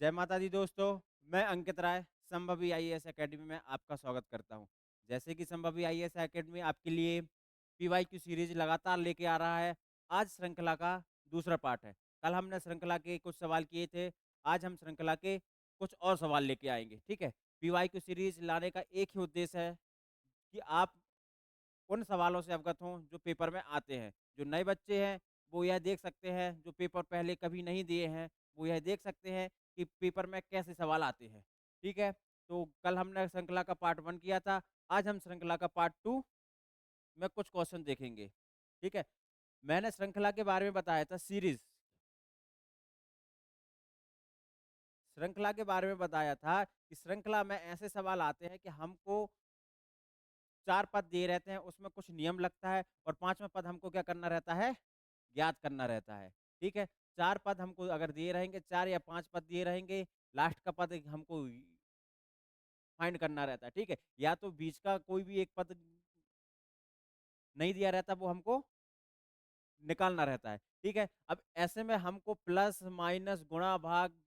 जय माता दी दोस्तों। मैं अंकित राय संभवी आईएएस एकेडमी में आपका स्वागत करता हूं। जैसे कि संभवी आईएएस एकेडमी आपके लिए पीवाईक्यू सीरीज लगातार लेके आ रहा है। आज श्रृंखला का दूसरा पार्ट है। कल हमने श्रृंखला के कुछ सवाल किए थे। आज हम श्रृंखला के कुछ और सवाल लेके आएंगे। ठीक है। पीवाईक्यू सीरीज लाने का एक ही उद्देश्य है कि आप उन सवालों से अवगत हों जो पेपर में आते हैं। जो नए बच्चे हैं वो यह देख सकते हैं, जो पेपर पहले कभी नहीं दिए हैं वो यह देख सकते हैं कि पेपर में कैसे सवाल आते हैं। ठीक है। तो कल हमने श्रृंखला का पार्ट 1 किया था। आज हम श्रृंखला का पार्ट 2 में कुछ क्वेश्चन देखेंगे। ठीक है। मैंने श्रृंखला के बारे में बताया था, सीरीज श्रृंखला के बारे में बताया था कि श्रृंखला में ऐसे सवाल आते हैं कि हमको 4 पद दिए रहते हैं, उसमें कुछ नियम लगता है और 5वां पद हमको क्या करना रहता है, ज्ञात करना रहता है। ठीक है। 4 पद हमको अगर दिए रहेंगे, 4 या 5 पद दिए रहेंगे, लास्ट का पद हमको फाइंड करना रहता है। ठीक है। या तो बीच का कोई भी एक पद नहीं दिया रहता, वो हमको निकालना रहता है। ठीक है। अब ऐसे में हमको प्लस माइनस गुणा भाग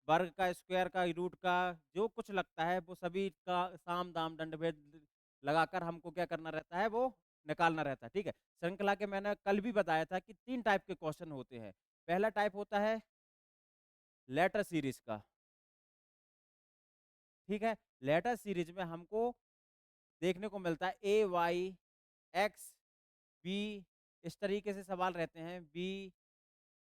वर्ग का स्क्वायर का रूट का जो कुछ लगता है वो सभी का साम दाम दंड भेद लगाकर हमको क्या करना रहता है, वो निकालना रहता है। ठीक है। श्रृंखला के मैंने कल भी बताया था कि 3 टाइप के क्वेश्चन होते हैं। पहला टाइप होता है लेटर सीरीज का। ठीक है। लेटर सीरीज में हमको देखने को मिलता है ए वाई एक्स बी, इस तरीके से सवाल रहते हैं, बी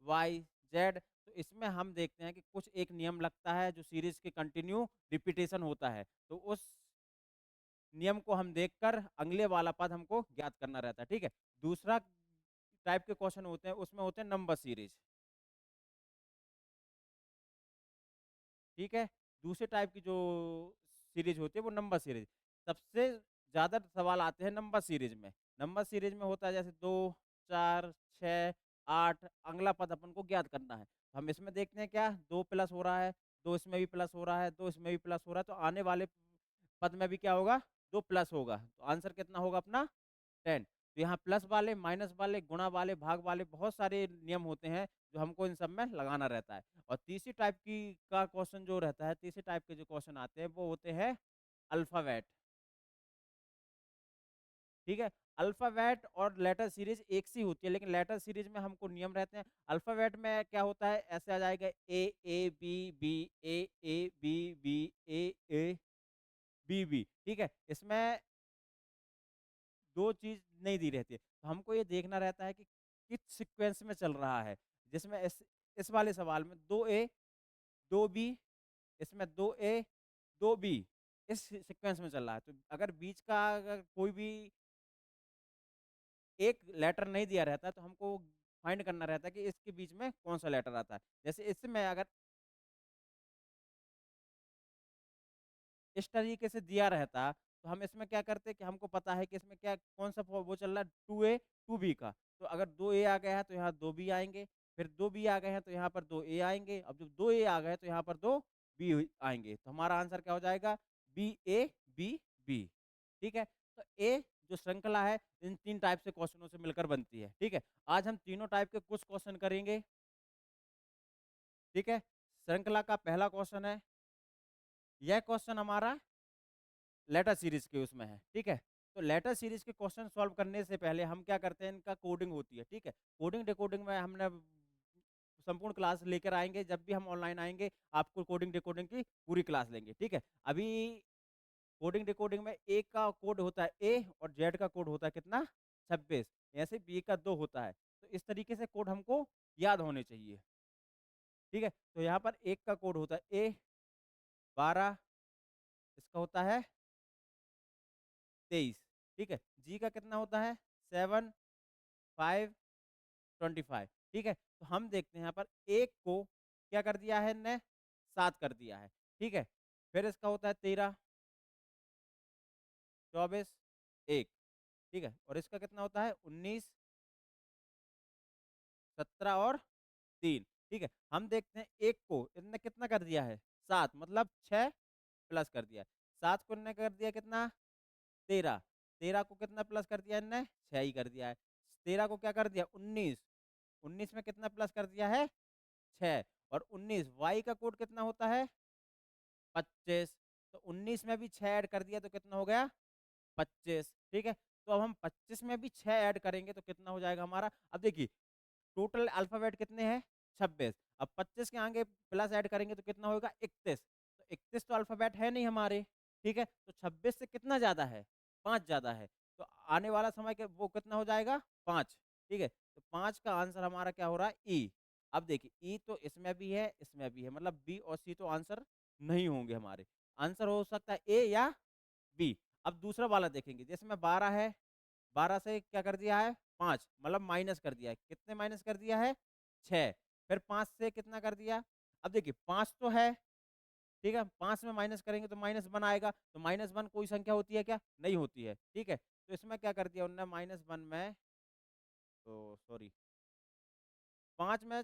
वाई जेड। तो इसमें हम देखते हैं कि कुछ एक नियम लगता है जो सीरीज के कंटिन्यू रिपीटेशन होता है। तो उस नियम को हम देखकर अगले वाला पद हमको ज्ञात करना रहता है। ठीक है। दूसरा टाइप के क्वेश्चन होते हैं, उसमें होते हैं नंबर सीरीज। ठीक है। दूसरे टाइप की जो सीरीज होती है वो नंबर सीरीज। सबसे ज्यादा सवाल आते हैं नंबर सीरीज में। नंबर सीरीज में होता है जैसे 2, 4, 6, 8, अगला पद अपन को ज्ञात करना है। हम इसमें देखते हैं क्या 2 प्लस हो रहा है, 2 इसमें भी प्लस हो रहा है, 2 इसमें भी प्लस हो रहा है, तो आने वाले पद में भी क्या होगा, 2 प्लस होगा। तो आंसर कितना होगा अपना 10। तो यहाँ प्लस वाले, माइनस वाले, गुणा वाले, भाग वाले बहुत सारे नियम होते हैं जो हमको इन सब में लगाना रहता है। और तीसरी टाइप की का क्वेश्चन जो रहता है, तीसरे टाइप के जो क्वेश्चन आते हैं वो होते हैं अल्फाबेट। ठीक है। अल्फाबेट और लेटर सीरीज एक सी होती है, लेकिन लेटर सीरीज में हमको नियम रहते हैं। अल्फाबेट में क्या होता है, ऐसे आ जाएगा A B B, A B B, A B B. ठीक है। इसमें दो चीज नहीं दी रहती है, तो हमको ये देखना रहता है कि किस सीक्वेंस में चल रहा है। जिसमें इस वाले सवाल में 2 ए 2 बी, इसमें 2 ए 2 बी, इस सीक्वेंस में चल रहा है। तो अगर बीच का अगर कोई भी एक लेटर नहीं दिया रहता है तो हमको फाइंड करना रहता है कि इसके बीच में कौन सा लेटर आता है। जैसे इसमें अगर इस तरीके से दिया रहता तो हम इसमें क्या करते कि हमको पता है कि इसमें क्या कौन सा वो चल रहा है, 2 ए 2 बी का। तो अगर 2 ए आ गया है तो यहाँ 2 बी आएंगे, फिर 2 बी आ गए हैं तो यहाँ पर 2 ए आएंगे। अब जब 2 ए आ गए तो यहाँ पर 2 बी आएंगे। तो हमारा आंसर क्या हो जाएगा, बी ए बी बी। ठीक है। तो ए जो श्रृंखला है इन 3 टाइप से क्वेश्चनों से मिलकर बनती है। ठीक है। आज हम तीनों टाइप के कुछ क्वेश्चन करेंगे। ठीक है। श्रृंखला का पहला क्वेश्चन है, यह क्वेश्चन हमारा लेटर सीरीज के उसमें है। ठीक है। तो लेटर सीरीज के क्वेश्चन सॉल्व करने से पहले हम क्या करते हैं, इनका कोडिंग होती है। ठीक है। कोडिंग डिकोडिंग में हमने संपूर्ण क्लास लेकर आएंगे, जब भी हम ऑनलाइन आएंगे आपको कोडिंग डिकोडिंग की पूरी क्लास लेंगे। ठीक है। अभी कोडिंग डिकोडिंग में ए का कोड होता है ए और जेड का कोड होता है कितना, 26। ऐसे बी का 2 होता है। तो इस तरीके से कोड हमको याद होने चाहिए। ठीक है। तो यहाँ पर एक का कोड होता है A 12, इसका होता है 23। ठीक है। जी का कितना होता है 7, 5, 25। ठीक है। तो हम देखते हैं यहाँ पर एक को क्या कर दिया है ने 7 कर दिया है। ठीक है। फिर इसका होता है 13, 24, 1। ठीक है। और इसका कितना होता है 19, 17 और 3। ठीक है। हम देखते हैं एक को इनने कितना कर दिया है 7, मतलब 6 प्लस कर दिया है। 7 को इनने कर दिया कितना 13, 13 को कितना प्लस कर दिया इनने 6 ही कर दिया है। 13 को क्या कर दिया 19, 19 में कितना प्लस कर दिया है 6। और 19, y का कोड कितना होता है 25। तो 19 में भी 6 ऐड कर दिया तो कितना हो गया 25। ठीक है, तो अब हम 25 में भी 6 ऐड करेंगे तो कितना हो जाएगा हमारा। अब देखिए टोटल अल्फाबेट कितने हैं 26। अब 25 के आगे प्लस ऐड करेंगे तो कितना होगा 31। तो 31 तो अल्फाबेट है नहीं हमारे। ठीक है, तो 26 से कितना ज्यादा है 5 ज्यादा है। तो आने वाला समय के वो कितना हो जाएगा 5। ठीक है, तो 5 का आंसर हमारा क्या हो रहा है ई। अब देखिए ई तो इसमें भी है इसमें भी है, मतलब बी और सी तो आंसर नहीं होंगे हमारे। आंसर हो सकता है ए या बी। अब दूसरा वाला देखेंगे, जैसे में 12 है, 12 से क्या कर दिया है 5, मतलब माइनस कर दिया है। कितने माइनस कर दिया है 6। फिर 5 से कितना कर दिया। अब देखिए 5 तो है, ठीक है, 5 में माइनस करेंगे तो -1 आएगा। तो -1 कोई संख्या होती है क्या, नहीं होती है। ठीक है, तो इसमें क्या कर दिया उन्होंने -1 में, तो सॉरी 5 में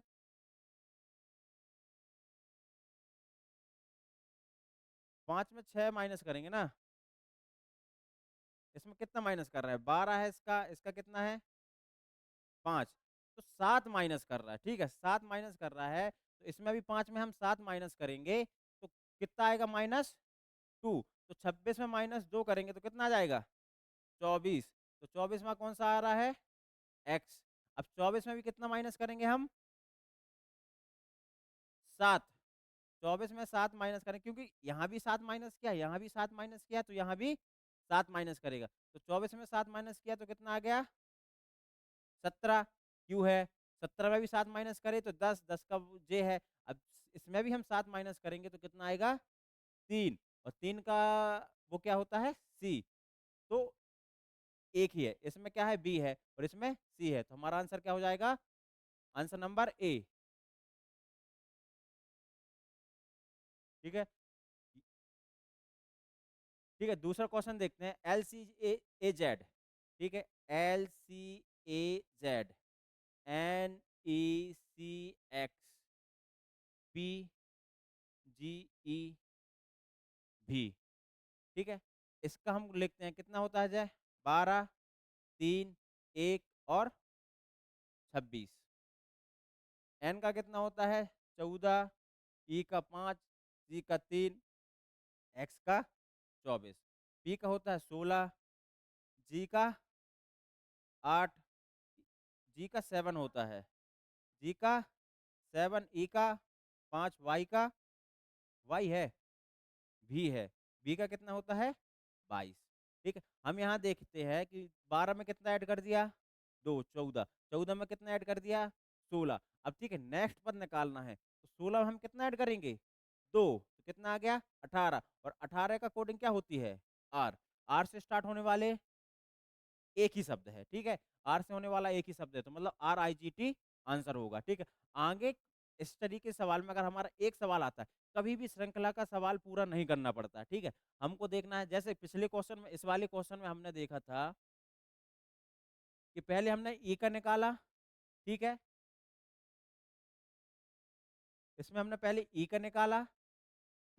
5 में 6 माइनस करेंगे ना। इसमें कितना माइनस कर रहा है 12 है, इसका इसका कितना है 5। तो 7 माइनस कर रहा है। ठीक है, 7 माइनस कर रहा है, तो इसमें भी 5 में हम 7 माइनस करेंगे तो कितना आएगा -2। तो 26 में -2 करेंगे तो कितना आ जाएगा 24। तो 24 में कौन सा आ रहा है x। अब 24 में भी कितना माइनस करेंगे हम 7। 24 में 7 माइनस करें, क्योंकि यहाँ भी 7 माइनस किया यहाँ भी 7 माइनस किया, तो यहाँ भी 7 माइनस करेगा। तो 24 में 7 माइनस किया तो कितना आ गया 17। क्यू है 17 में भी 7 माइनस करे तो 10, 10 का जे है। अब इसमें भी हम 7 माइनस करेंगे तो कितना आएगा 3, और 3 का वो क्या होता है सी। तो एक ही है, इसमें क्या है बी है और इसमें सी है, तो हमारा आंसर क्या हो जाएगा आंसर नंबर ए। ठीक है, ठीक है, दूसरा क्वेश्चन देखते हैं। LCA-Z, ठीक है, LCA-Z, NECXPGEV। ठीक है, इसका हम लिखते हैं कितना होता है जय 12, 3, 1 और 26। एन का कितना होता है 14, ई का 5, जी का 3, एक्स का 24, पी का होता है 16, जी का 8, जी का 7 होता है, जी का 7, ई का 5, वाई का वाई है भी है, बी का कितना होता है 22। ठीक है, हम यहाँ देखते हैं कि 12 में कितना ऐड कर दिया 2, 14, 14 में कितना ऐड कर दिया 16। अब ठीक है, नेक्स्ट पद निकालना है तो 16 में हम कितना ऐड करेंगे 2, तो कितना आ गया 18। और 18 का कोडिंग क्या होती है आर। आर से स्टार्ट होने वाले एक ही शब्द है। ठीक है, आर से होने वाला एक ही शब्द है, तो मतलब RIGT आंसर होगा। ठीक है, आगे इस तरीके के सवाल में अगर हमारा एक सवाल आता है, कभी भी श्रृंखला का सवाल पूरा नहीं करना पड़ता है। ठीक है, हमको देखना है, जैसे पिछले क्वेश्चन में, इस वाले क्वेश्चन में हमने देखा था कि पहले हमने ई का निकाला। ठीक है, इसमें हमने पहले ई का निकाला,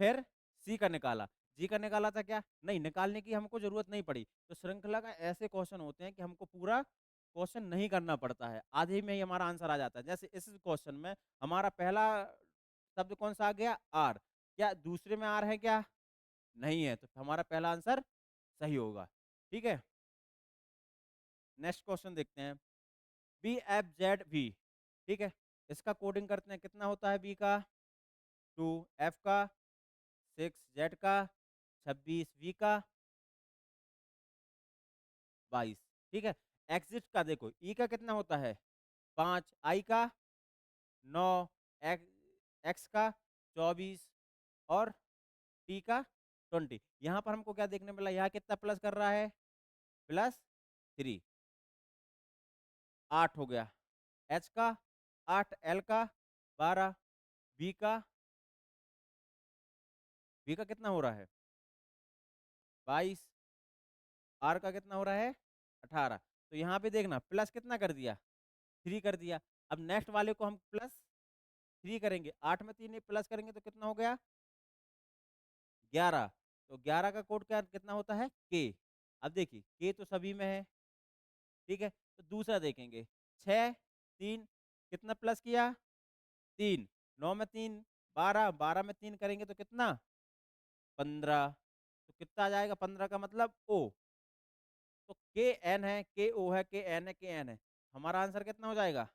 फिर सी का निकाला, जी का निकाला था क्या नहीं, निकालने की हमको जरूरत नहीं पड़ी। तो श्रृंखला का ऐसे क्वेश्चन होते हैं कि हमको पूरा क्वेश्चन नहीं करना पड़ता है, आधे में ही हमारा आंसर आ जाता है। जैसे इस क्वेश्चन में हमारा पहला शब्द कौन सा आ गया आर, क्या दूसरे में आर है क्या नहीं है, तो हमारा पहला आंसर सही होगा। ठीक है, नेक्स्ट क्वेश्चन देखते हैं। BFZV, ठीक है, इसका कोडिंग करते हैं, कितना होता है बी का 2, एफ का 6, जेड का 26, वी का 22। ठीक है, एग्जिट का देखो ई का कितना होता है 5, आई का 9, एक्स का 24 और टी का 20। यहाँ पर हमको क्या देखने मिला, यहाँ कितना प्लस कर रहा है +3, 8 हो गया। एच का 8, एल का 12, बी का कितना हो रहा है 22, आर का कितना हो रहा है 18। तो यहाँ पे देखना प्लस कितना कर दिया 3 कर दिया। अब नेक्स्ट वाले को हम +3 करेंगे, 8 में 3 प्लस करेंगे तो कितना हो गया 11। तो 11 का कोड क्या कितना होता है के। अब देखिए के तो सभी में है। ठीक है, तो दूसरा देखेंगे 6, 3 कितना प्लस किया 3, 9 में 3 12, 12 में 3 करेंगे तो कितना 15। तो कितना आ जाएगा 15 का मतलब ओ। तो के एन है, के ओ है, के एन है, के एन है, हमारा आंसर कितना हो जाएगा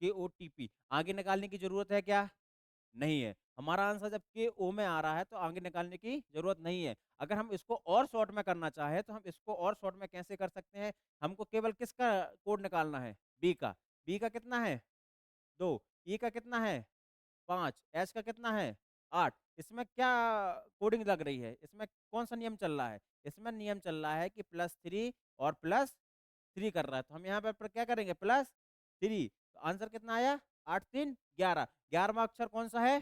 के ओ टी पी। आगे निकालने की जरूरत है क्या, नहीं है। हमारा आंसर जब के ओ में आ रहा है तो आगे निकालने की जरूरत नहीं है। अगर हम इसको और शॉर्ट में करना चाहे तो हम इसको और शॉर्ट में कैसे कर सकते हैं, हमको केवल किसका कोड निकालना है, बी का। बी का कितना है 2, ई का कितना है 5, एच का कितना है 8। इसमें क्या कोडिंग लग रही है, इसमें कौन सा नियम चल रहा है, इसमें नियम चल रहा है कि +3 और +3 कर रहा है। तो हम यहाँ पर क्या करेंगे +3। तो आंसर कितना आया 8 3 11। 11वां अक्षर कौन सा है,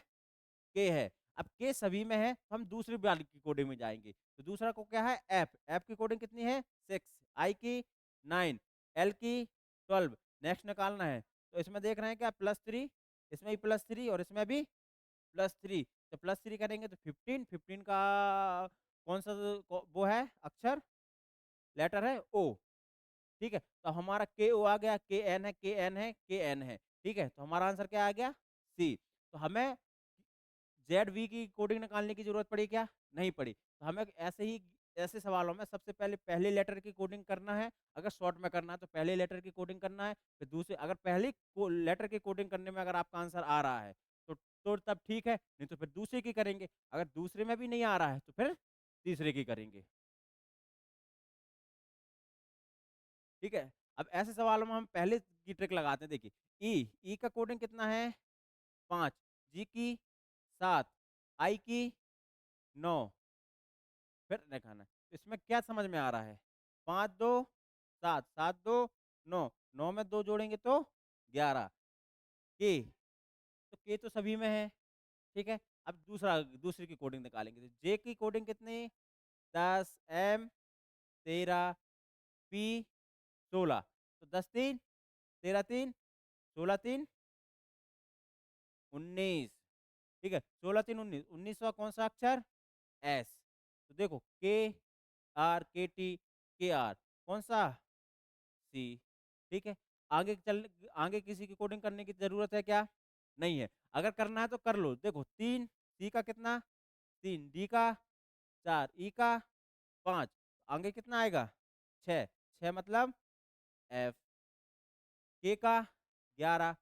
के है। अब के सभी में है तो हम दूसरी वाली की कोडिंग में जाएंगे। तो दूसरा को क्या है एफ, एफ की कोडिंग कितनी है 6, आई की 9, एल की 12। नेक्स्ट निकालना है तो इसमें देख रहे हैं क्या +3, इसमें भी +3 और इसमें भी +3। तो +3 करेंगे तो 15, 15 का कौन सा वो है अक्षर, लेटर है ओ। ठीक है, तो हमारा के ओ आ गया, के एन है, के एन है, के एन है। ठीक है, तो हमारा आंसर क्या आ गया सी। तो हमें जेड वी की कोडिंग निकालने की जरूरत पड़ी क्या, नहीं पड़ी। तो हमें ऐसे ही ऐसे सवालों में सबसे पहले पहले लेटर की कोडिंग करना है। अगर शॉर्ट में करना है तो पहले लेटर की कोडिंग करना है, फिर दूसरे, अगर पहली लेटर की कोडिंग करने में अगर आपका आंसर आ रहा है तो तब ठीक है, नहीं तो फिर दूसरे की करेंगे। अगर दूसरे में भी नहीं आ रहा है तो फिर तीसरे की करेंगे। ठीक है, अब ऐसे सवालों में हम पहले की ट्रिक लगाते हैं। देखिए ई, ई का कोडिंग कितना है 5, जी की 7, आई की 9, फिर दिखाना है। तो इसमें क्या समझ में आ रहा है 5 2 7, 7 2 9, 9 में 2 जोड़ेंगे तो 11। के, तो के तो सभी में है। ठीक है, अब दूसरी की कोडिंग निकालेंगे। तो जे की कोडिंग कितनी 10, एम 13, पी 16। तो 10 3 13 3 16 3 19। ठीक है, 16 3 19, 19वां कौन सा अक्षर एस। तो देखो के आर, के टी, के आर, कौन सा सी। ठीक है, आगे चल, आगे किसी की कोडिंग करने की जरूरत है क्या, नहीं है। अगर करना है तो कर लो। देखो 3, सी का कितना 3, डी का 4, ई का 5, आगे कितना आएगा 6, 6 मतलब एफ। के का 11,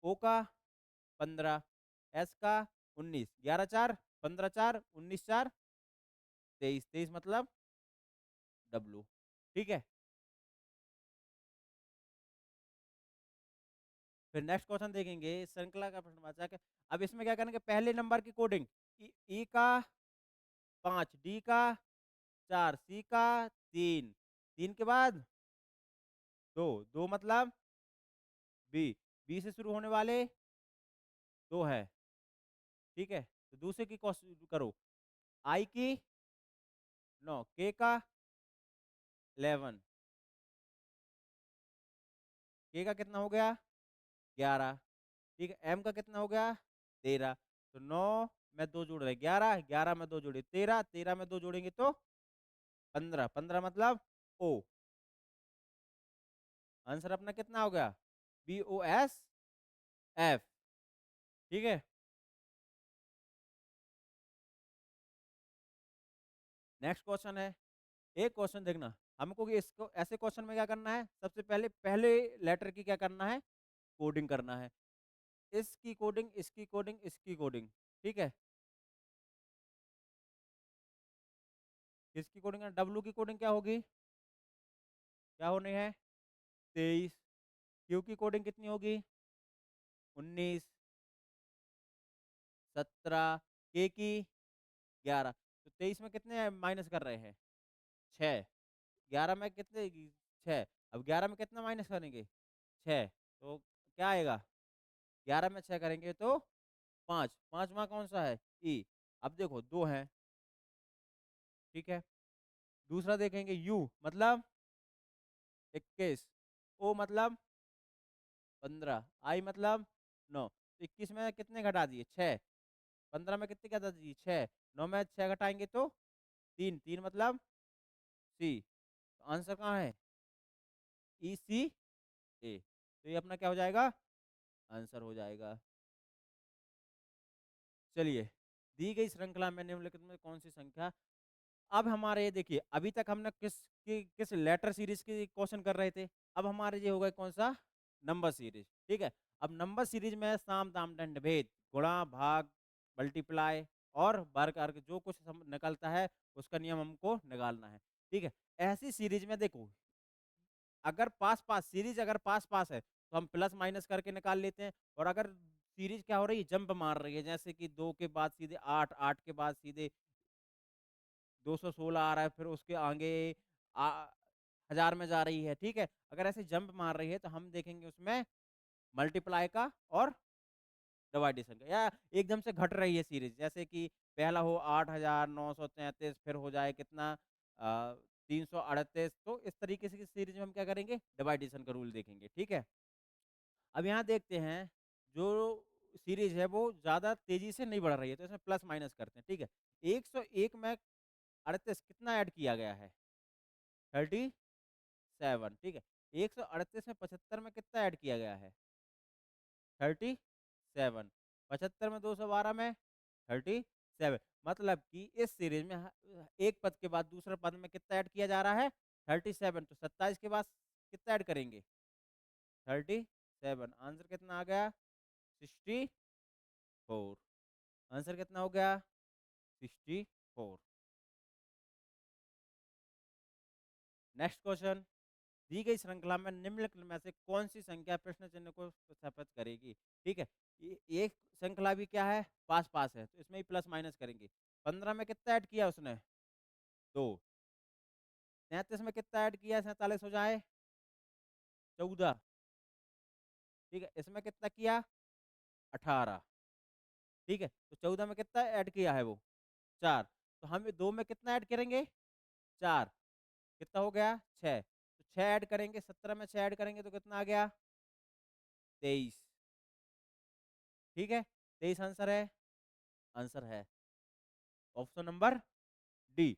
ओ का 15, एस का 19। 11 4 15 4 19 4 23, 23 मतलब डब्लू। ठीक है, फिर नेक्स्ट क्वेश्चन देखेंगे श्रृंखला का प्रश्नवाचक है। अब इसमें क्या करेंगे पहले नंबर की कोडिंग, ई का 5, डी का 4, सी का 3, 3 के बाद 2, 2 मतलब बी, बी से शुरू होने वाले 2 है। ठीक है, तो दूसरे की करो, आई की 9, के का 11, के का कितना हो गया 11। ठीक है, एम का कितना हो गया 13। तो 9 में 2 जोड़ रहे 11, 11 में 2 जोड़े 13, 13 में 2 जोड़ेंगे तो 15, 15 मतलब ओ। आंसर अपना कितना हो गया बी ओ एस एफ। ठीक है, नेक्स्ट क्वेश्चन है। एक क्वेश्चन देखना, हमको कि इसको ऐसे क्वेश्चन में क्या करना है, सबसे पहले पहले लेटर की क्या करना है कोडिंग करना है। इसकी कोडिंग, इसकी कोडिंग, इसकी कोडिंग। ठीक है, किसकी कोडिंग है, डब्लू की कोडिंग क्या होगी, क्या होनी है 23। क्यू की कोडिंग कितनी होगी 19, 17, के की 11। तो 23 में कितने माइनस कर रहे हैं 6, 11 में कितने 6। अब 11 में कितना माइनस करेंगे 6, तो क्या आएगा 11 में 6 करेंगे तो 5, 5वां कौन सा है ई। अब देखो 2 है। ठीक है, दूसरा देखेंगे यू मतलब 21, ओ मतलब 15, आई मतलब 9। तो 21 में कितने घटा दिए 6, 15 में कितने घटा दिए 6, 9 में 6 घटाएंगे तो 3, 3 मतलब सी। तो आंसर कहाँ है ई सी ए। तो ये अपना क्या हो जाएगा आंसर हो जाएगा। चलिए, दी गई श्रृंखला में निम्नलिखित में कौन सी संख्या, अब हमारे ये देखिए अभी तक हमने किस लेटर सीरीज की क्वेश्चन कर रहे थे, अब हमारे ये हो गए कौन सा, नंबर सीरीज। ठीक है, अब नंबर सीरीज में साम दाम दंड भेद, गुणा भाग मल्टीप्लाई और वर्ग अर्ग जो कुछ निकलता है उसका नियम हमको निकालना है। ठीक है, ऐसी सीरीज में देखो, अगर पास पास सीरीज अगर पास पास है तो हम प्लस माइनस करके निकाल लेते हैं, और अगर सीरीज क्या हो रही है, जंप मार रही है, जैसे कि 2 के बाद सीधे 8, 8 के बाद सीधे 216 आ रहा है, फिर उसके आगे 1000 में जा रही है। ठीक है, अगर ऐसे जंप मार रही है तो हम देखेंगे उसमें मल्टीप्लाई का और डिवाइडेशन का, या एकदम से घट रही है सीरीज, जैसे कि पहला हो 8933, फिर हो जाए कितना 338, तो इस तरीके से सीरीज में हम क्या करेंगे, डिवाइडेशन का रूल देखेंगे। ठीक है, अब यहाँ देखते हैं जो सीरीज है वो ज्यादा तेजी से नहीं बढ़ रही है, तो इसमें प्लस माइनस करते हैं। ठीक है, 101 में 38 कितना ऐड किया गया है, 37। ठीक है, 138 में 75 में कितना ऐड किया गया है, 37। 75 में 212 में 37, मतलब कि इस सीरीज में एक पद के बाद दूसरे पद में कितना ऐड किया जा रहा है, 37। तो 27 के बाद कितना ऐड करेंगे, 37। आंसर कितना आ गया, 64। आंसर कितना हो गया, 64। नेक्स्ट क्वेश्चन, दी गई श्रृंखला में निम्नलिखित में से कौन सी संख्या प्रश्न चिन्ह को स्थापित करेगी। ठीक है, एक श्रृंखला भी क्या है, पास पास है, तो इसमें भी प्लस माइनस करेंगे। 15 में कितना ऐड किया उसने, 2। 33 में कितना ऐड किया, 47 हो जाए 14। ठीक है, इसमें कितना किया, 18। ठीक है, तो 14 में कितना ऐड किया है वो, 4। तो हम 2 में कितना ऐड करेंगे, 4। कितना हो गया, 6। तो 6 ऐड करेंगे, 17 में 6 ऐड करेंगे तो कितना आ गया, 23। ठीक है, 23 आंसर है, आंसर है ऑप्शन नंबर डी।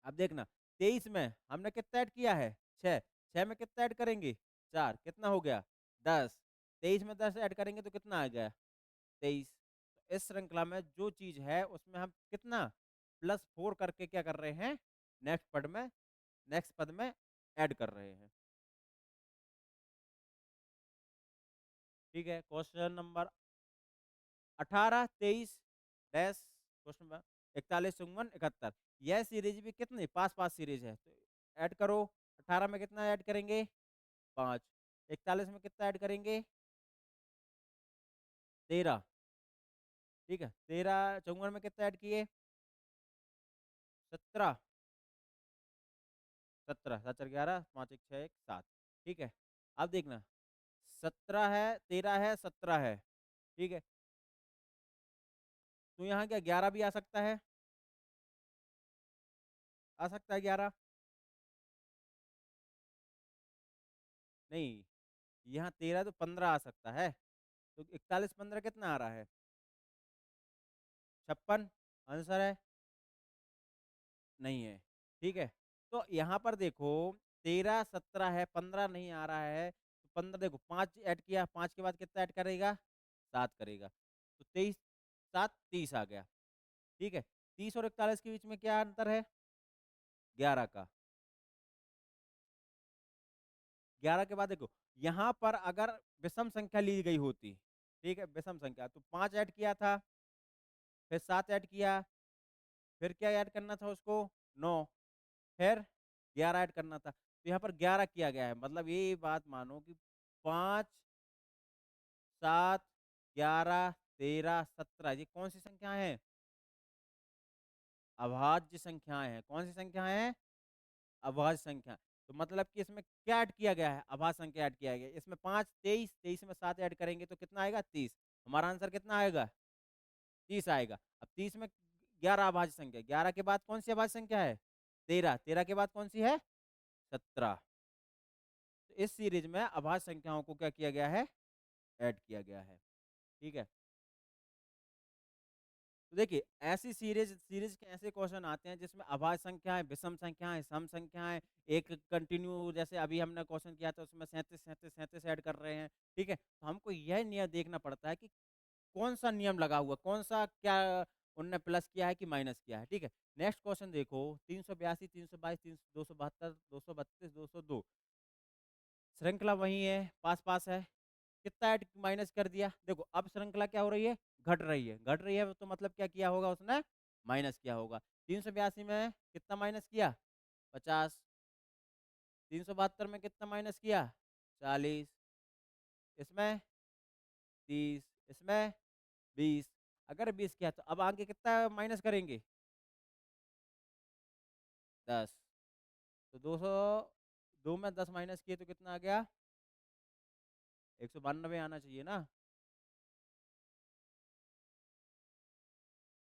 अब देखना, 23 में हमने कितना ऐड किया है, 6। 6 में कितना ऐड करेंगे, 4। कितना हो गया, 10। 23 में 10 ऐड करेंगे तो कितना आ गया, 23। तो इस श्रृंखला में जो चीज है उसमें हम कितना +4 करके क्या कर रहे हैं, नेक्स्ट पद में, नेक्स्ट पद में ऐड कर रहे हैं। ठीक है, question number 18, 23 dash, question number 41, 54, 71, यह सीरीज भी कितनी पास पास सीरीज है, तो ऐड करो। 18 में कितना ऐड करेंगे, 5। 41 में कितना ऐड करेंगे, 13। ठीक है, 13। 54 में कितना ऐड किए, 17। 17, 7 और 11, 5 1 6 1 7। ठीक है, अब देखना, 17 है, 13 है, 17 है। ठीक है, तो यहाँ क्या 11 भी आ सकता है, आ सकता है 11, नहीं, यहाँ 13 तो 15 आ सकता है, तो 41 15 कितना आ रहा है, 56। आंसर है, नहीं है। ठीक है, तो यहाँ पर देखो 13 17 है, 15 नहीं आ रहा है, तो 15 देखो 5 ऐड किया, 5 के बाद कितना ऐड करेगा, 7 करेगा, तो 23 7 30 आ गया। ठीक है, 30 और 41 के बीच में क्या अंतर है, 11 का। 11 के बाद देखो, यहाँ पर अगर विषम संख्या ली गई होती, ठीक है, विषम संख्या, तो 5 ऐड किया था, फिर 7 ऐड किया, फिर क्या ऐड करना था उसको, 9, फिर 11 ऐड करना था, तो यहाँ पर 11 किया गया है, मतलब ये बात मानो कि 5 7 11 13 17, ये कौन सी संख्या है, अभाज्य संख्याएं हैं। कौन सी संख्याएं हैं, अभाज्य संख्या। तो मतलब कि इसमें क्या ऐड किया गया है, अभाज्य संख्या ऐड किया गया है। इसमें 5 23, 23 में 7 ऐड करेंगे तो कितना आएगा, 30। हमारा आंसर कितना आएगा, 30 आएगा। अब 30 में 11 अभाज्य संख्या, 11 के बाद कौन सी अभाज्य संख्या है, 13। 13 के बाद कौन सी है, 17। तो इस सीरीज में अभाज्य संख्याओं को क्या किया गया है, ऐड किया गया है। ठीक है, तो देखिए ऐसी सीरीज सीरीज के ऐसे क्वेश्चन आते हैं जिसमें अभाज्य संख्याएं, विषम संख्याएं, सम संख्याएं, एक कंटिन्यू, जैसे अभी हमने क्वेश्चन किया था उसमें 37 37 37 ऐड कर रहे हैं। ठीक है, तो हमको यह नियम देखना पड़ता है कि कौन सा नियम लगा हुआ, कौन सा क्या उनने प्लस किया है कि माइनस किया है। ठीक है, नेक्स्ट क्वेश्चन देखो, 382, 322, 272, 232, 202, श्रृंखला वही है, पास पास है, कितना ऐड माइनस कर दिया। देखो अब श्रृंखला क्या हो रही है, घट रही है, घट रही है तो मतलब क्या किया होगा उसने, माइनस किया होगा। 382 में कितना माइनस किया, 50। 372 में कितना माइनस किया, 40। इसमें 30, इसमें 20। अगर 20 किया तो अब आगे कितना माइनस करेंगे, 10। तो 202 में 10 माइनस किए तो कितना आ गया, 192 आना चाहिए ना।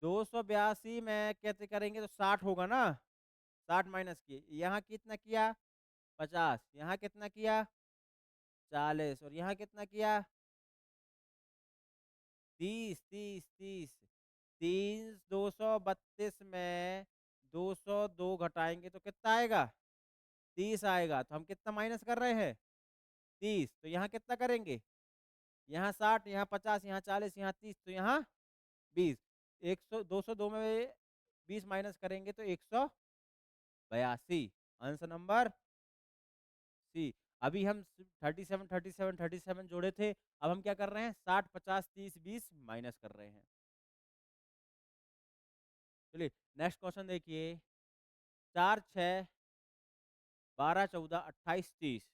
282 में कैसे करेंगे तो 60 होगा ना, 60 माइनस किए, यहाँ कितना किया 50, यहाँ कितना किया 40, और यहाँ कितना किया 30, 30, 30। 232 में 202 घटाएंगे तो कितना आएगा, 30 आएगा। तो हम कितना माइनस कर रहे हैं, 30। तो यहाँ कितना करेंगे, यहाँ 60, यहाँ 50, यहाँ 40, यहाँ 30, तो यहाँ 20। 202 में 20 माइनस करेंगे तो 182, आंसर नंबर सी। अभी हम 37, 37, 37 जोड़े थे, अब हम क्या कर रहे हैं, 60, 50, 30, 20 माइनस कर रहे हैं। चलिए नेक्स्ट क्वेश्चन देखिए, 4, 6, 12, 14, 28, 30,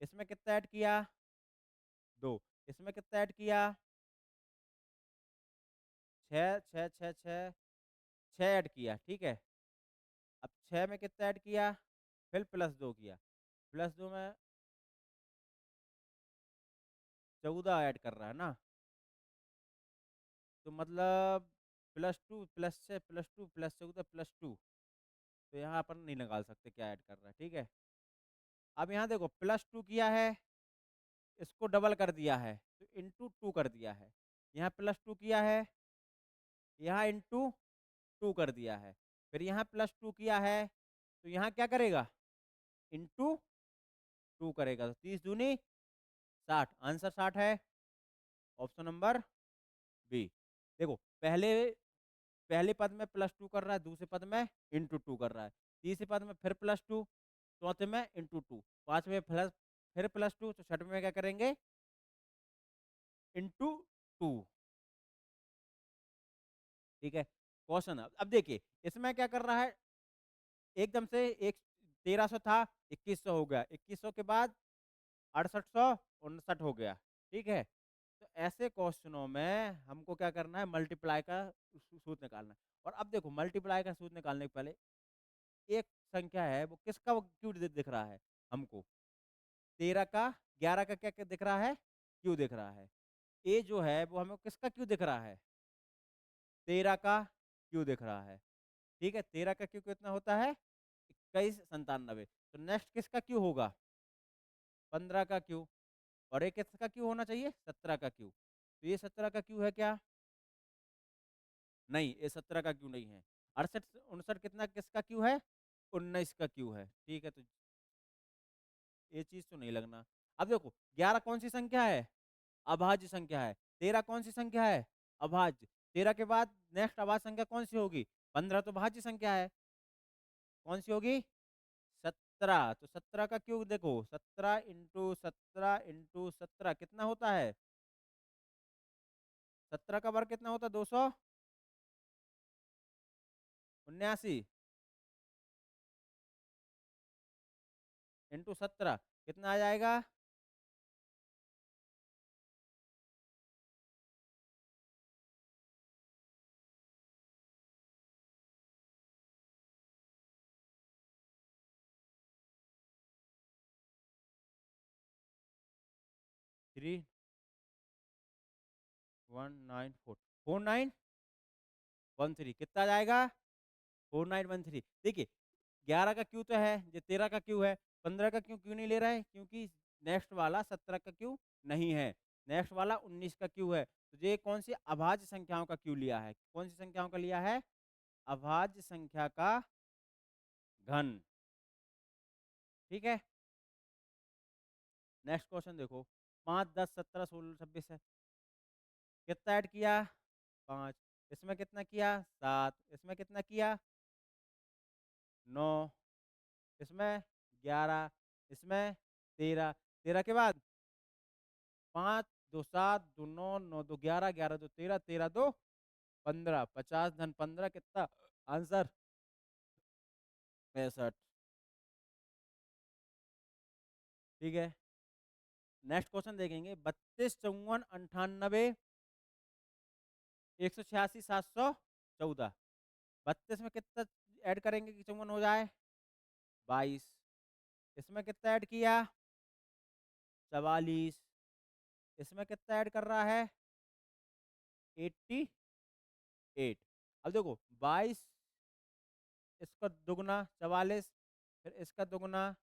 इसमें कितना ऐड किया, 2। इसमें कितना ऐड किया, 6, 6, 6, 6, 6 ऐड किया। ठीक है, अब 6 में कितना ऐड किया, फिर +2 किया, +2 में 14 ऐड कर रहा है ना, तो मतलब +2 +6 +2 +14 +2, तो यहाँ अपन नहीं निकाल सकते क्या ऐड कर रहा है। ठीक है, अब यहाँ देखो +2 किया है, इसको डबल कर दिया है तो इंटू 2 कर दिया है, यहाँ +2 किया है, यहाँ इंटू 2 कर दिया है, फिर यहाँ +2 किया है तो यहाँ क्या करेगा, इंटू 2 करेगा, तो 30 दूनी 60, आंसर 60 है, ऑप्शन नंबर बी। देखो पहले पहले पद में +2 कर रहा है, दूसरे पद में इंटू 2 कर रहा है, तीसरे पद में फिर +2, चौथे में इंटू 2, पांचवें प्लस फिर +2, तो छठवें में क्या करेंगे, इंटू 2। ठीक है, क्वेश्चन अब देखिए इसमें क्या कर रहा है, एकदम से एक 1300 था, 2100 हो गया, 2100 के बाद 6859 हो गया। ठीक है, तो ऐसे क्वेश्चनों में हमको क्या करना है, मल्टीप्लाई का सूत्र निकालना है। और अब देखो मल्टीप्लाई का सूत्र निकालने के पहले एक संख्या है, वो किसका वो क्यों दिख रहा है हमको, 13 का 11 का क्या क्या दिख रहा है, क्यों दिख रहा है। ए जो है वो हमें किसका क्यों दिख रहा है, 13 का क्यों दिख रहा है। ठीक है, 13 का क्यों कितना होता है, 2197। तो नेक्स्ट किसका क्यों होगा, 15 का क्यों, और एक किसका क्यों होना चाहिए, 17 का क्यों। तो ये 17 का क्यों है क्या, नहीं ये 17 का क्यों नहीं है। 68, 59 कितना किसका क्यों है, 19 का क्यों है। ठीक है, तो ये चीज तो नहीं लगना। अब देखो 11 कौन सी संख्या है, अभाज्य संख्या है। 13 कौन सी संख्या है, अभाज्य। 13 के बाद नेक्स्ट अभाज्य संख्या कौन सी होगी, 15 तो भाज्य संख्या है, कौन सी होगी, 17। तो 17 का क्यों देखो, 17 × 17 × 17 कितना होता है, 17 का वर्ग कितना होता है, 279 इंटू 17 कितना आ जाएगा, 319 4913 कितना आ जाएगा, 4913। देखिए 11 का क्यू तो है, ये 13 का क्यू है, 15 का क्यू क्यों नहीं ले रहा है, क्योंकि नेक्स्ट वाला 17 का क्यू नहीं है, नेक्स्ट वाला 19 का क्यू है। तो ये कौन सी अभाज्य संख्याओं का क्यू लिया है, कौन सी संख्याओं का लिया है, अभाज्य संख्या का घन। ठीक है, नेक्स्ट क्वेश्चन देखो, 5, 10, 17, 16, 26 है। कितना ऐड किया? 5। इसमें कितना किया? 7। इसमें कितना किया? 9। इसमें 11। इसमें 13। 13 के बाद 5, 2 7, 2 9, 9 2 11, 11 2 13, 13 2 15, 50 धन 15 कितना? आंसर 65। ठीक है, नेक्स्ट क्वेश्चन देखेंगे। 32, 54, 98, 186, 714। 32 में कितना ऐड करेंगे कि 54 हो जाए? 22। इसमें कितना ऐड किया? 44। इसमें कितना ऐड कर रहा है? 88। अब देखो 22, इसका दुगना 44, फिर इसका दुगना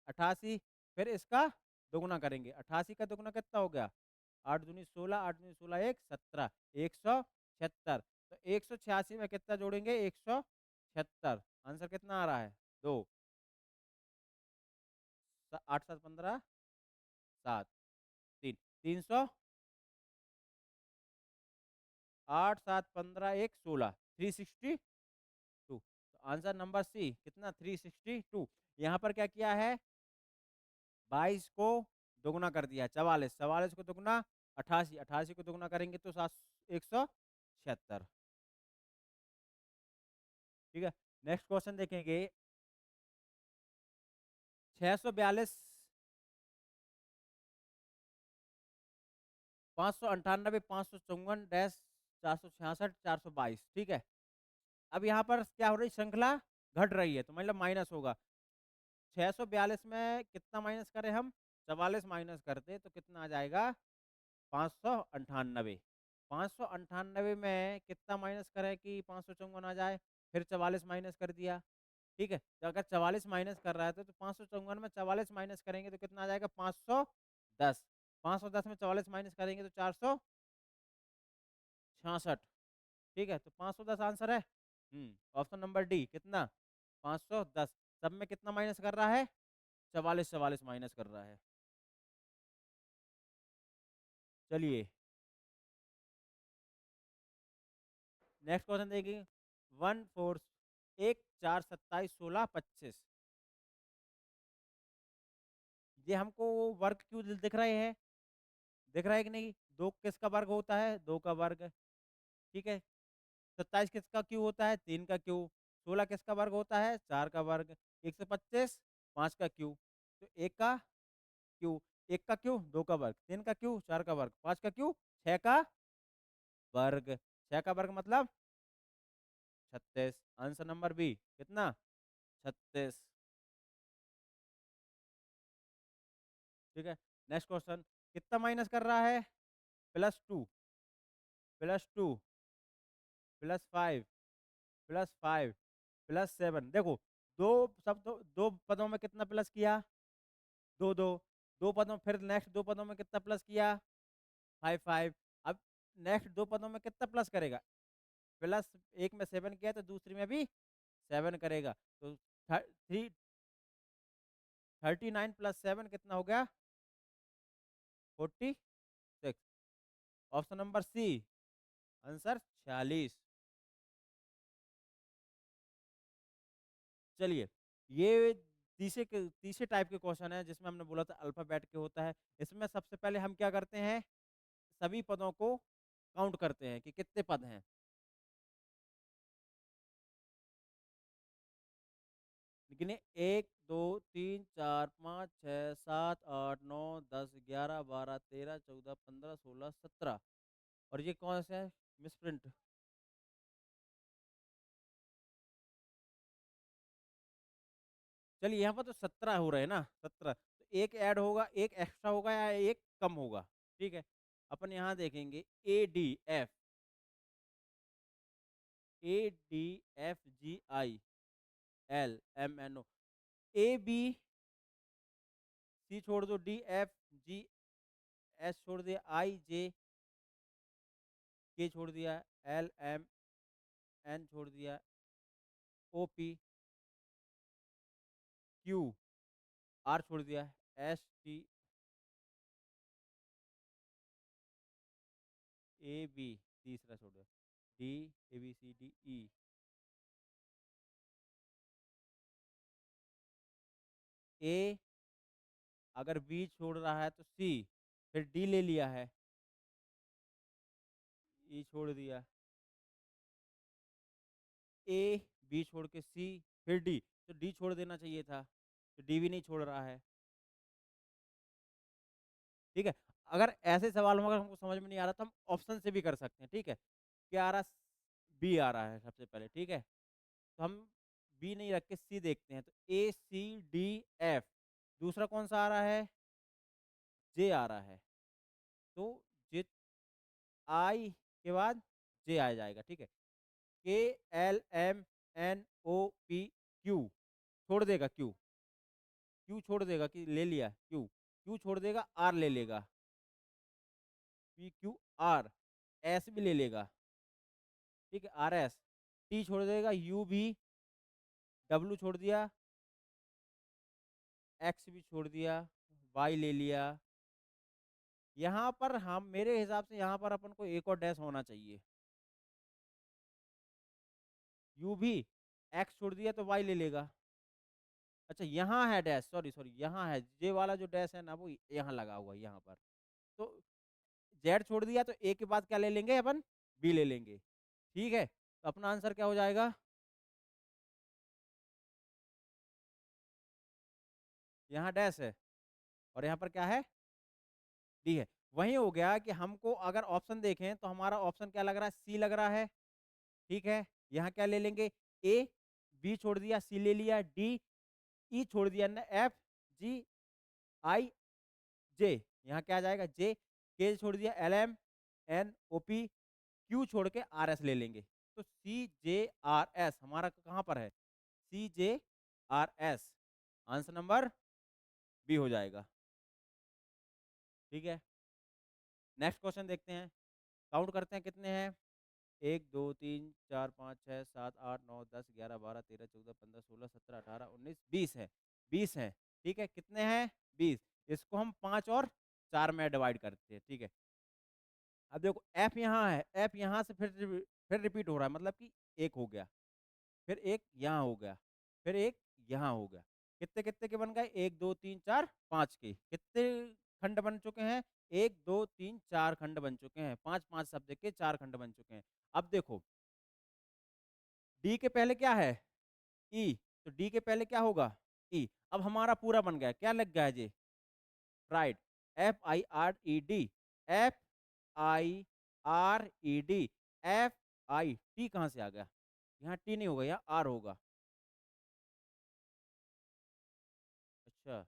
88, फिर इसका दुगना करेंगे। 88 का दुगना कितना हो गया? 8 दूनी 16, 8 दूनी 16, 1 17, 176। तो 186 में कितना जोड़ेंगे? 176। आंसर कितना आ रहा है? 2। 8 7 15, 7 3, 300। 8 7 15, 1 16, 362। तो आंसर नंबर सी कितना? 362। यहाँ पर क्या किया है? 22 को दोगुना कर दिया 44, 44 को दोगुना 88, 88 को दोगुना करेंगे तो 176। ठीक है, नेक्स्ट क्वेश्चन देखेंगे। 642, 598, 554 466, 422। ठीक है, अब यहाँ पर क्या हो रही? श्रृंखला घट रही है, तो मतलब माइनस होगा। 642 में कितना माइनस करें हम? 44 माइनस करते तो कितना आ जाएगा? 598। 598 में कितना माइनस करें कि 554 आ जाए? फिर 44 माइनस कर दिया। ठीक है, तो अगर 44 माइनस कर रहा है तो 554 में 44 माइनस करेंगे तो कितना आ जाएगा? 510। 510 में 44 माइनस करेंगे तो 466। ठीक है, तो 510 आंसर है। ऑप्शन नंबर डी कितना? 510। सब में कितना माइनस कर रहा है? 44, 44 माइनस कर रहा है। चलिए, नेक्स्ट क्वेश्चन देखिए। 1 4, 1 4 27 16 25। ये हमको वर्ग क्यों दिख रहे हैं? दिख रहा है कि नहीं? दो किसका वर्ग होता है? 2 का वर्ग। ठीक है, 27 किसका क्यों होता है? 3 का क्यों। 16 किसका वर्ग होता है? 4 का वर्ग। 125 5 का क्यों। तो एक का क्यों, एक का क्यों, 2 का वर्ग, 3 का क्यों, 4 का वर्ग, 5 का क्यों, 6 का वर्ग। 6 का वर्ग मतलब 36। आंसर नंबर बी कितना? 36। ठीक है, नेक्स्ट क्वेश्चन। कितना माइनस कर रहा है? +2, +2, +5, +5, +7। देखो दो दो पदों में कितना प्लस किया? 2 2। दो पदों, फिर नेक्स्ट दो पदों में कितना प्लस किया? 5 5। अब नेक्स्ट दो पदों में कितना प्लस करेगा? प्लस एक में 7 किया तो दूसरी में भी 7 करेगा। तो 39 + 7 कितना हो गया? 46। Option number C answer 46। चलिए, ये तीसरे टाइप के क्वेश्चन है जिसमें हमने बोला था अल्फाबेट के होता है। इसमें सबसे पहले हम क्या करते हैं? सभी पदों को काउंट करते हैं कि कितने पद हैं। गिने 1 2 3 4 5 6 7 8 9 10 11 12 13 14 15 16 17। और ये कौन सा है? मिसप्रिंट। चलिए, यहाँ पर तो 17 हो रहे हैं ना, 17। तो एक ऐड होगा, एक एक्स्ट्रा होगा या एक कम होगा। ठीक है, अपन यहाँ देखेंगे ADFGI LMNO। ABC छोड़ दो, DFGS छोड़ दिया, IJK छोड़ दिया, LMN छोड़ दिया, OPQR छोड़ दिया, ST ए बी, तीसरा छोड़ दो, D, A B C D E, A अगर बी छोड़ रहा है तो सी, फिर डी ले लिया है, ई छोड़ दिया, ए बी छोड़ के सी, फिर डी, तो डी छोड़ देना चाहिए था, तो डी भी नहीं छोड़ रहा है। ठीक है, अगर ऐसे सवाल में अगर हमको समझ में नहीं आ रहा तो हम ऑप्शन से भी कर सकते हैं। ठीक है, क्या आ रहा, बी आ रहा है सबसे पहले। ठीक है, तो हम बी नहीं रख के सी देखते हैं, तो ए सी डी एफ, दूसरा कौन सा आ रहा है, जे आ रहा है, तो जे, आई के बाद जे आ जाएगा। ठीक है, K L M N O P Q, छोड़ देगा क्यू, क्यू छोड़ देगा, कि ले लिया क्यू, क्यू छोड़ देगा, आर ले लेगा, पी क्यू आर, एस भी ले लेगा। ठीक है, आर एस, टी छोड़ देगा, यू भी, डब्लू छोड़ दिया, एक्स भी छोड़ दिया, वाई ले लिया। यहाँ पर हम, मेरे हिसाब से यहाँ पर अपन को एक और डैश होना चाहिए, यू भी, एक्स छोड़ दिया तो वाई ले लेगा। अच्छा यहाँ है डैश, सॉरी सॉरी, यहाँ है जे वाला जो डैश है ना, वो यहाँ लगा हुआ है यहाँ पर। तो जेड छोड़ दिया तो ए के बाद क्या ले लेंगे अपन, बी ले लेंगे। ठीक है, तो अपना आंसर क्या हो जाएगा, यहाँ डैश है और यहाँ पर क्या है, डी है। वही हो गया कि हमको अगर ऑप्शन देखें तो हमारा ऑप्शन क्या लग रहा है, सी लग रहा है। ठीक है, यहाँ क्या ले लेंगे, ए, बी छोड़ दिया, सी ले लिया, डी, ई छोड़ दिया ना, एफ, जी, आई, जे, यहाँ क्या आ जाएगा, जे, के छोड़ दिया, L M N O P, Q छोड़ के आर एस ले लेंगे। तो सी जे आर एस हमारा कहाँ पर है, C J R S, answer number B हो जाएगा। ठीक है, नेक्स्ट क्वेश्चन देखते हैं, काउंट करते हैं कितने हैं, 1 2 3 4 5 6 7 8 9 10 11 12 13 14 15 16 17 18 19 20 है, 20 है। ठीक है, कितने हैं, 20, इसको हम 5 और 4 में डिवाइड करते हैं। ठीक है, अब देखो एफ यहाँ है, एफ यहाँ से फिर रिपीट हो रहा है, मतलब कि एक हो गया, फिर एक यहाँ हो गया, फिर एक यहाँ हो गया, कितने कितने के बन गए, 1 2 3 4 5 के, कितने खंड बन चुके हैं, 1 2 3 4 खंड बन चुके हैं, 5 5 शब्द के 4 खंड बन चुके हैं। अब देखो डी के पहले क्या है, ई, तो डी के पहले क्या होगा, ई। अब हमारा पूरा बन गया, क्या लग गया है जी, right, F I R E D, F I R E D, F I, T कहाँ से आ गया, यहाँ टी नहीं होगा, यहाँ आर होगा। अच्छा,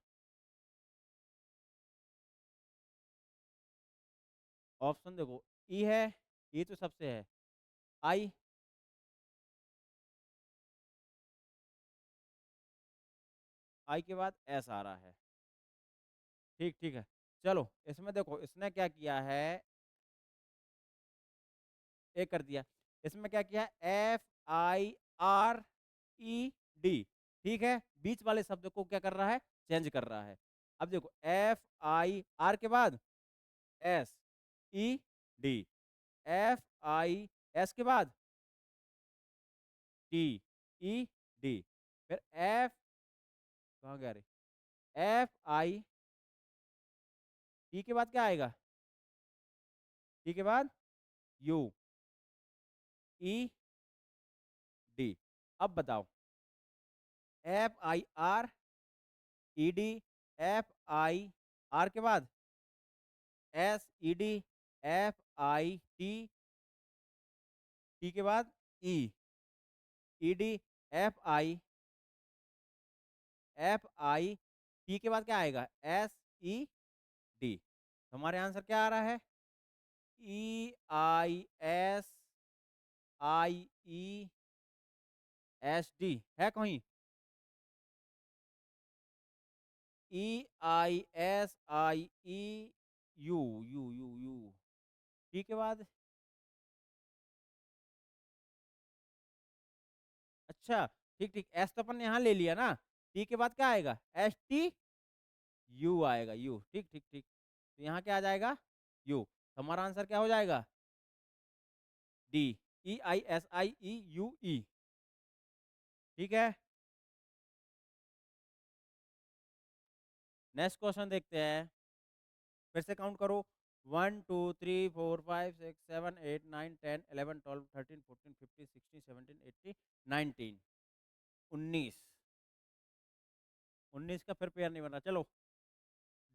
ऑप्शन देखो, ई है, ई तो सबसे है, आई, आई के बाद एस आ रहा है। ठीक ठीक है, चलो इसमें देखो इसने क्या किया है, एक कर दिया, इसमें क्या किया, F I R E D. ठीक है, बीच वाले शब्द को क्या कर रहा है, चेंज कर रहा है। अब देखो एफ आई आर के बाद S E D, F I S के बाद टी ई डी, फिर एफ, कहाँ गया रे, एफ आई, टी के बाद क्या आएगा, टी के बाद यू, ई डी। अब बताओ, F I R E D, F I R के बाद S E D, F I T, T के बाद E, E D, F I, F I, T के बाद क्या आएगा, एस ई डी। हमारे आंसर क्या आ रहा है, E I S I E S D है कहीं, E I S I E U U U U, T के बाद, अच्छा ठीक ठीक, एस तो अपन ने यहाँ ले लिया ना, टी के बाद क्या आएगा, एस टी यू आएगा, यू, ठीक ठीक ठीक, तो यहाँ क्या आ जाएगा, यू। हमारा आंसर क्या हो जाएगा, डी, EISIEUE। ठीक है, नेक्स्ट क्वेश्चन देखते हैं। फिर से काउंट करो, 1 2 3 4 5 6 7 8 9 10 11 12 13 14 15 16 17 18 19। 19, 19 का फिर पेयर नहीं बना। चलो,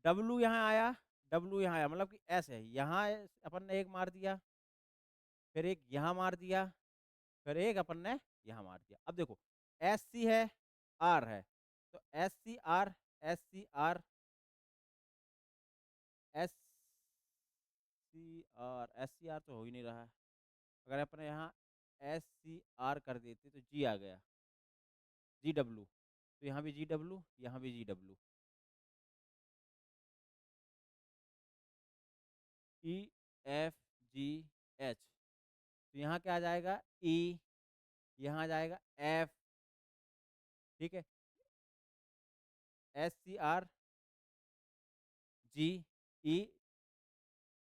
डब्लू यहाँ आया, डब्लू यहाँ आया, मतलब कि एस है यहाँ, अपन ने एक मार दिया, फिर एक यहाँ मार दिया, फिर एक अपन ने यहाँ मार दिया। अब देखो, एस सी है, आर है, तो S C R, S C R, S C R, S C R तो हो ही नहीं रहा है। अगर अपने यहाँ एस सी आर कर देते तो जी आ गया, जी डब्लू, तो यहाँ भी जी डब्लू, यहाँ भी G W, E F G H, तो यहाँ क्या आ जाएगा, ई, यहाँ आ जाएगा एफ। ठीक है, S C are, ji, E,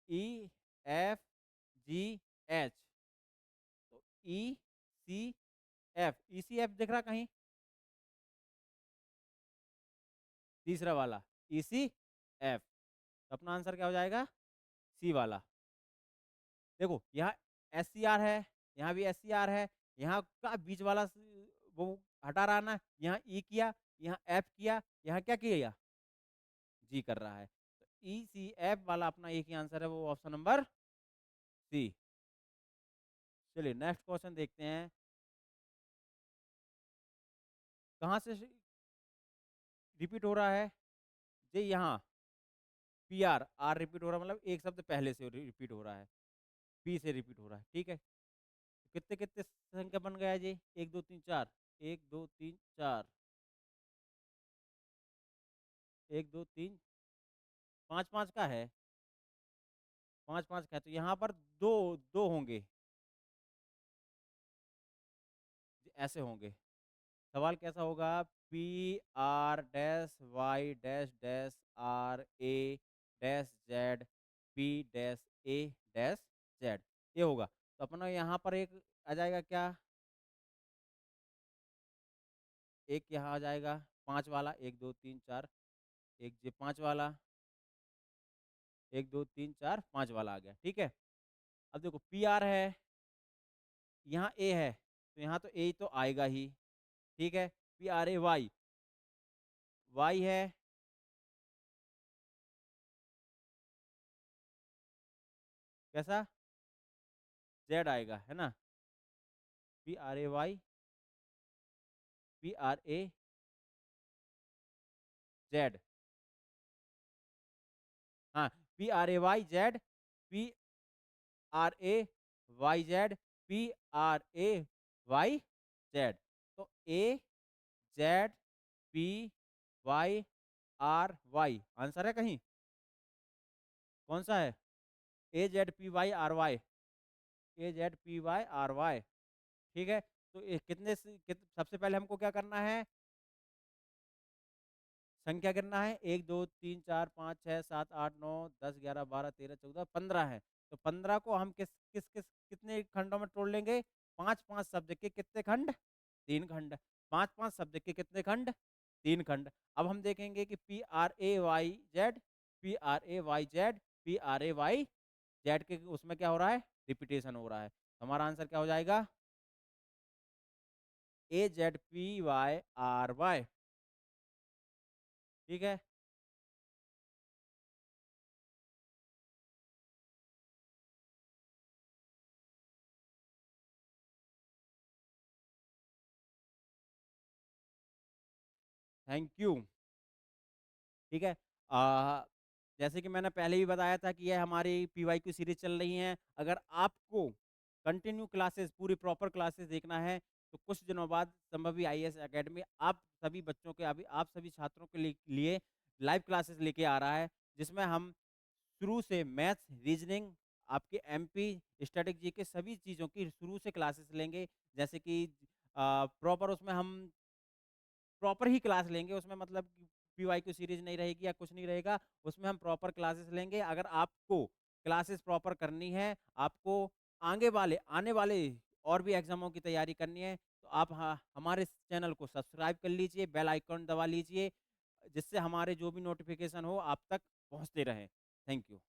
E F G H, तो ई सी एफ, ई सी एफ दिख रहा कहीं, तीसरा वाला ई सी एफ, तो अपना आंसर क्या हो जाएगा, सी वाला। देखो यहाँ एस सी आर है, यहाँ भी एस सी आर है, यहाँ का बीच वाला वो हटा रहा ना, यहाँ ई किया, यहाँ एफ किया, यहाँ क्या किया, जी कर रहा है, तो ई सी एफ वाला अपना एक ही आंसर है, वो ऑप्शन नंबर सी। चलिए नेक्स्ट क्वेश्चन देखते हैं, कहाँ से रिपीट हो रहा है, जी यहाँ पी आर, आर रिपीट हो रहा है, मतलब एक शब्द पहले से रिपीट हो रहा है, पी से रिपीट हो रहा है। ठीक है, तो कितने कितने संख्या बन गया जी, 1 2 3 4, 1 2 3 4, 1 2 3 5 5 का है, 5 5 का है, तो यहाँ पर दो दो होंगे, ऐसे होंगे। सवाल कैसा होगा, P R dash Y dash dash R A dash Z P dash A dash Z, ये होगा। तो अपना यहाँ पर एक आ जाएगा क्या, एक यहाँ आ जाएगा 5 वाला, 1 2 3 4, एक जे 5 वाला, 1 2 3 4 5 वाला आ गया। ठीक है, अब देखो पी आर है, यहाँ ए है, तो यहाँ तो ए तो आएगा ही। ठीक है, P R A Y, Y है, कैसा, जेड आएगा, है ना, P R A Y, P R A Z, हाँ, P R A Y Z, P R A Y Z, P R A Y Z, तो A Z P Y R Y answer है कहीं, कौन सा है, A Z P Y R Y, A Z P Y R Y. ठीक है, तो ये सबसे पहले हमको क्या करना है, संख्या गिनना है, 1 2 3 4 5 6 7 8 9 10 11 12 13 14 15 है, तो 15 को हम किस किस किस कितने खंडों में तोड़ लेंगे, 5 5 सब्जेक्ट के कितने खंड, 3 खंड, 5 5 सब्जेक्ट के कितने खंड, 3 खंड। अब हम देखेंगे कि P R A Y Z, P R A Y Z, P R A Y Z के उसमें क्या हो रहा है, रिपीटेशन हो रहा है, तो हमारा आंसर क्या हो जाएगा, A Z P Y R Y. ठीक है, थैंक यू। ठीक है, जैसे कि मैंने पहले भी बताया था कि यह हमारी पीवाई की सीरीज चल रही हैं, अगर आपको कंटिन्यू क्लासेस, पूरी प्रॉपर क्लासेस देखना है, तो कुछ दिनों बाद संभवी आईएएस एकेडमी आप सभी बच्चों के, अभी आप सभी छात्रों के लिए लाइव क्लासेस लेके आ रहा है, जिसमें हम शुरू से मैथ्स, रीजनिंग, आपके एमपी, स्टैटिक जी के सभी चीज़ों की शुरू से क्लासेस लेंगे, जैसे कि प्रॉपर उसमें हम प्रॉपर ही क्लास लेंगे, उसमें मतलब पीवाई की सीरीज नहीं रहेगी या कुछ नहीं रहेगा, उसमें हम प्रॉपर क्लासेस लेंगे। अगर आपको क्लासेस प्रॉपर करनी है, आपको आने वाले और भी एग्जामों की तैयारी करनी है तो आप हमारे चैनल को सब्सक्राइब कर लीजिए, बेल आइकॉन दबा लीजिए, जिससे हमारे जो भी नोटिफिकेशन हो आप तक पहुंचते रहे। Thank you.